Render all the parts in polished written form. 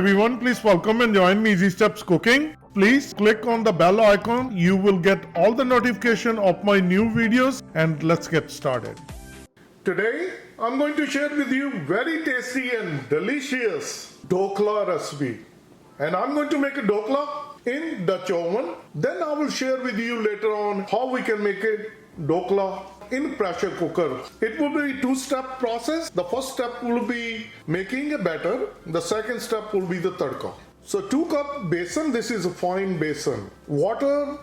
everyone, please welcome and join me Easy Steps Cooking. Please click on the bell icon. You will get all the notification of my new videos, and let's get started. Today I'm going to share with you very tasty and delicious Dhokla recipe. And I'm going to make a Dhokla in Dutch oven. Then I will share with you later on how we can make it Dhokla in pressure cooker. It will be a two-step process. The first step will be making a batter. The second step will be the tadka. So 2 cup besan, this is a fine besan. Water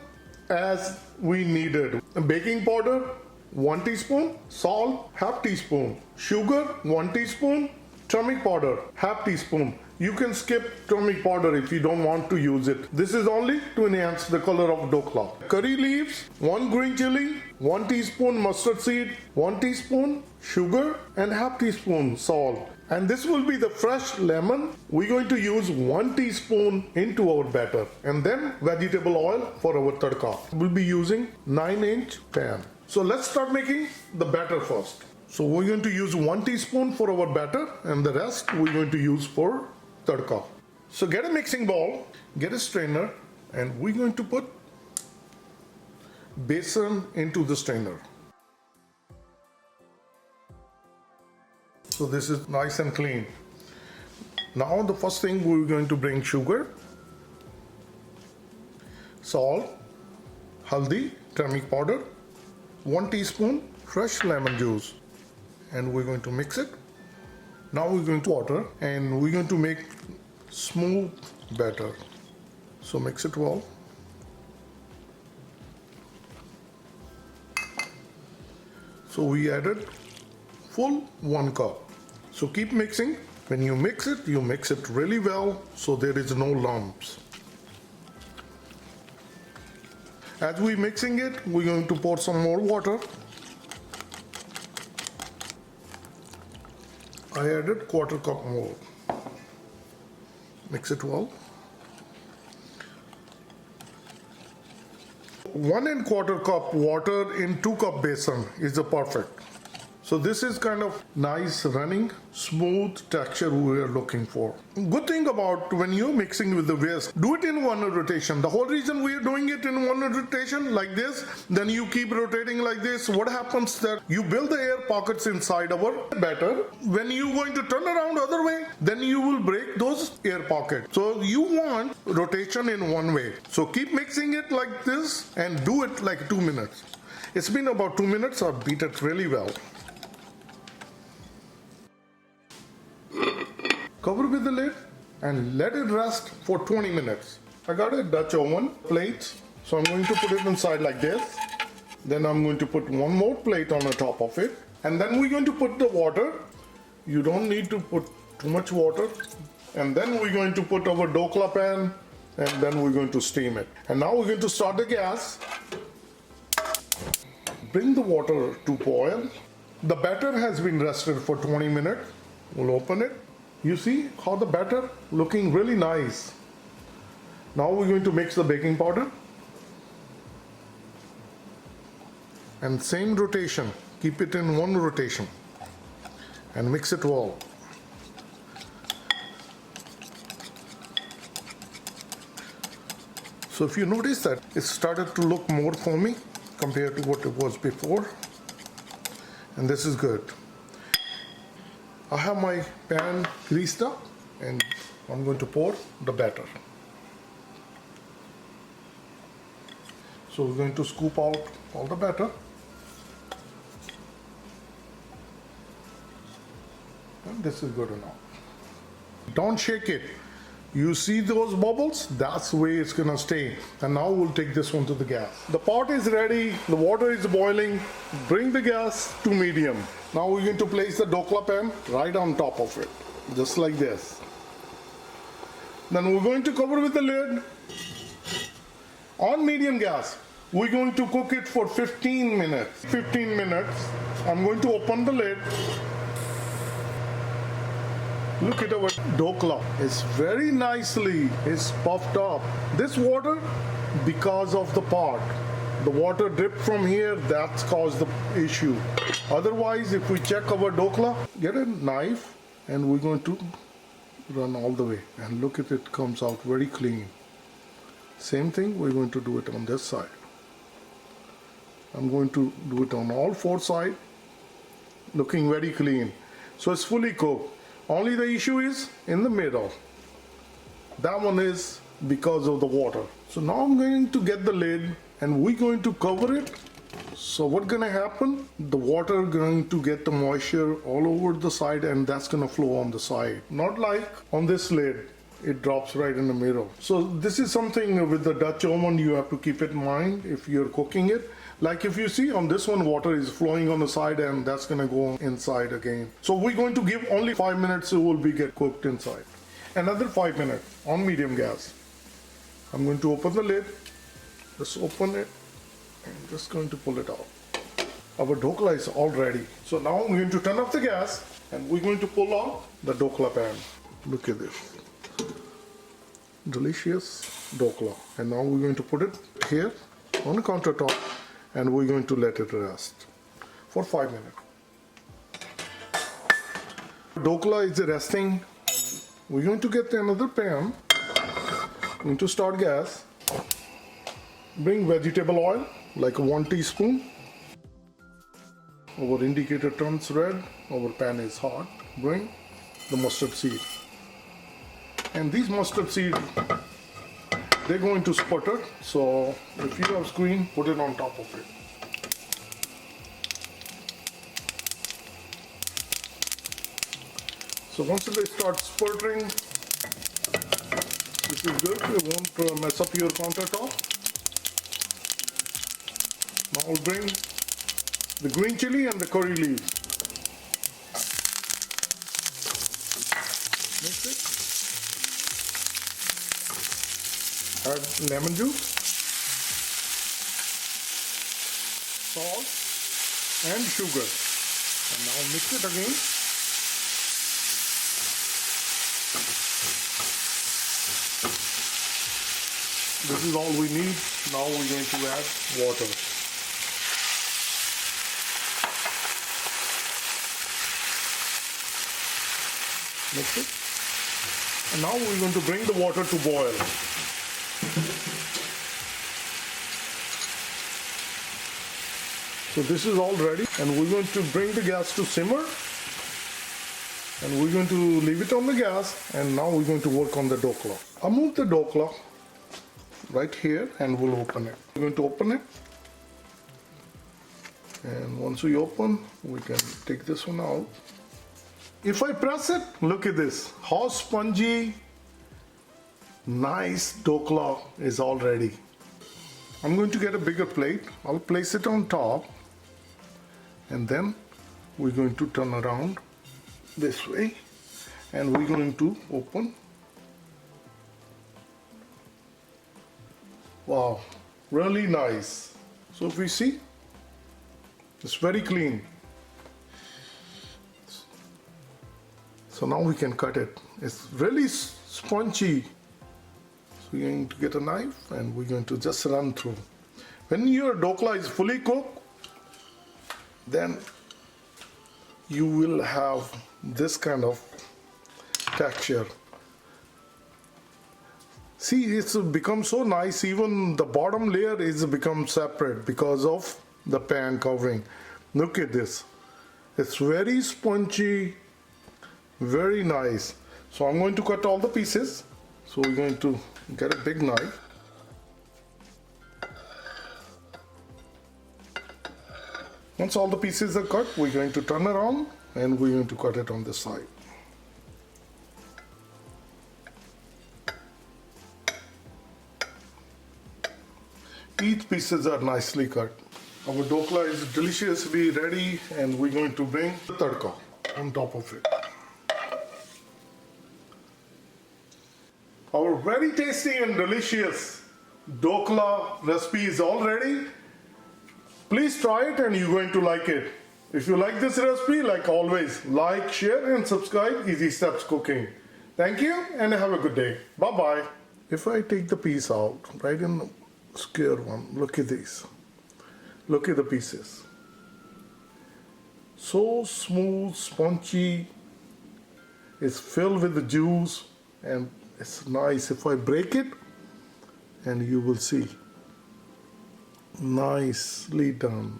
as we needed. Baking powder 1 teaspoon, salt half teaspoon, sugar 1 teaspoon, turmeric powder half teaspoon. You can skip turmeric powder if you don't want to use it. This is only to enhance the color of Dhokla. Curry leaves, 1 green chili, 1 teaspoon mustard seed, 1 teaspoon sugar and half teaspoon salt. And this will be the fresh lemon. We're going to use 1 teaspoon into our batter. And then vegetable oil for our tadka. We'll be using 9-inch pan. So let's start making the batter first. So we're going to use 1 teaspoon for our batter and the rest we're going to use for tadka. So get a mixing bowl, get a strainer, and we're going to put besan into the strainer. So this is nice and clean. Now the first thing we're going to bring sugar, salt, haldi, turmeric powder, 1 teaspoon fresh lemon juice, and we're going to mix it. Now we're going to water and we're going to make smooth batter. So mix it well. So we added full 1 cup. So keep mixing. When you mix it really well so there is no lumps. As we're mixing it, we're going to pour some more water. I added 1/4 cup more. Mix it well. 1 1/4 cup water in 2 cup besan is the perfect. So this is kind of nice running, smooth texture we are looking for. Good thing about when you're mixing with the whisk, do it in one rotation. The whole reason we are doing it in one rotation like this, then you keep rotating like this. What happens that you build the air pockets inside our batter. When you're going to turn around other way, then you will break those air pockets. So you want rotation in one way. So keep mixing it like this and do it like 2 minutes. It's been about 2 minutes. I've beat it really well. Cover with the lid and let it rest for 20 minutes. I got a Dutch oven plate, so I'm going to put it inside like this. Then I'm going to put one more plate on the top of it. And then we're going to put the water. You don't need to put too much water. And then we're going to put our Dhokla pan and then we're going to steam it. And now we're going to start the gas. Bring the water to boil. The batter has been rested for 20 minutes. We'll open it. You see how the batter looking really nice. Now we're going to mix the baking powder and same rotation, keep it in one rotation and mix it well. So if you notice that it started to look more foamy compared to what it was before, and this is good. I have my pan greased up and I'm going to pour the batter. So we're going to scoop out all the batter. And this is good enough. Don't shake it. You see those bubbles? That's the way it's gonna stay. And now we'll take this one to the gas. The pot is ready, the water is boiling. Bring the gas to medium. Now we're going to place the Dhokla pan right on top of it, just like this. Then we're going to cover with the lid on medium gas. We're going to cook it for 15 minutes. 15 minutes. I'm going to open the lid. Look at our Dhokla. It's very nicely, it's puffed up. This water, because of the pot. The water dripped from here, that's caused the issue. Otherwise, if we check our Dhokla, get a knife and we're going to run all the way, and look at it, comes out very clean. Same thing, we're going to do it on this side. I'm going to do it on all four sides, looking very clean. So it's fully cooked. Only the issue is in the middle. That one is because of the water. So now I'm going to get the lid and we're going to cover it. So what's gonna happen? The water going to get the moisture all over the side, and that's gonna flow on the side. Not like on this lid, it drops right in the middle. So this is something with the Dutch oven you have to keep it in mind if you're cooking it. Like if you see on this one, water is flowing on the side and that's gonna go inside again. So we're going to give only 5 minutes, it will be get cooked inside. Another 5 minutes on medium gas. I'm going to open the lid. Just open it. I'm just going to pull it out. Our dhokla is all ready. So now I'm going to turn off the gas and we're going to pull out the dhokla pan. Look at this. Delicious dhokla. And now we're going to put it here on the countertop and we're going to let it rest for 5 minutes. Dhokla is resting. We're going to get another pan. We're going to start gas. Bring vegetable oil, like 1 teaspoon. Our indicator turns red, our pan is hot. Bring the mustard seed. And these mustard seeds, they're going to sputter. So if you have screen, put it on top of it. So once they start sputtering, this is good. It won't mess up your countertop. Now I'll bring the green chili and the curry leaves. Mix it. Add lemon juice, salt and sugar. And now mix it again. This is all we need. Now we're going to add water. Mix it. And now we're going to bring the water to boil. So this is all ready, and we're going to bring the gas to simmer. And we're going to leave it on the gas, and now we're going to work on the dhokla. I'll move the dhokla right here and we'll open it. We're going to open it. And once we open, we can take this one out. If I press it, look at this. How spongy, nice dhokla is all ready. I'm going to get a bigger plate. I'll place it on top. And then we're going to turn around this way. And we're going to open. Wow, really nice. So if we see, it's very clean. So now we can cut it. It's really spongy. So we're going to get a knife and we're going to just run through. When your dhokla is fully cooked, then you will have this kind of texture. See, it's become so nice, even the bottom layer is become separate because of the pan covering. Look at this. It's very spongy, very nice. So I'm going to cut all the pieces. So we're going to get a big knife. Once all the pieces are cut, we're going to turn around and we're going to cut it on this side. Each pieces are nicely cut. Our dhokla is deliciously ready and we're going to bring the tadka on top of it. Our very tasty and delicious dhokla recipe is all ready. Please try it and you're going to like it. If you like this recipe, like always, like, share and subscribe Easy Steps Cooking. Thank you and have a good day. Bye-bye. If I take the piece out, right in the square one, look at these. Look at the pieces. So smooth, spongy, It's filled with the juice and it's nice. If I break it, and you will see, nicely done.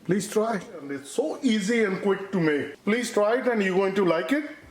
Please try, and it's so easy and quick to make. Please try it and you're going to like it.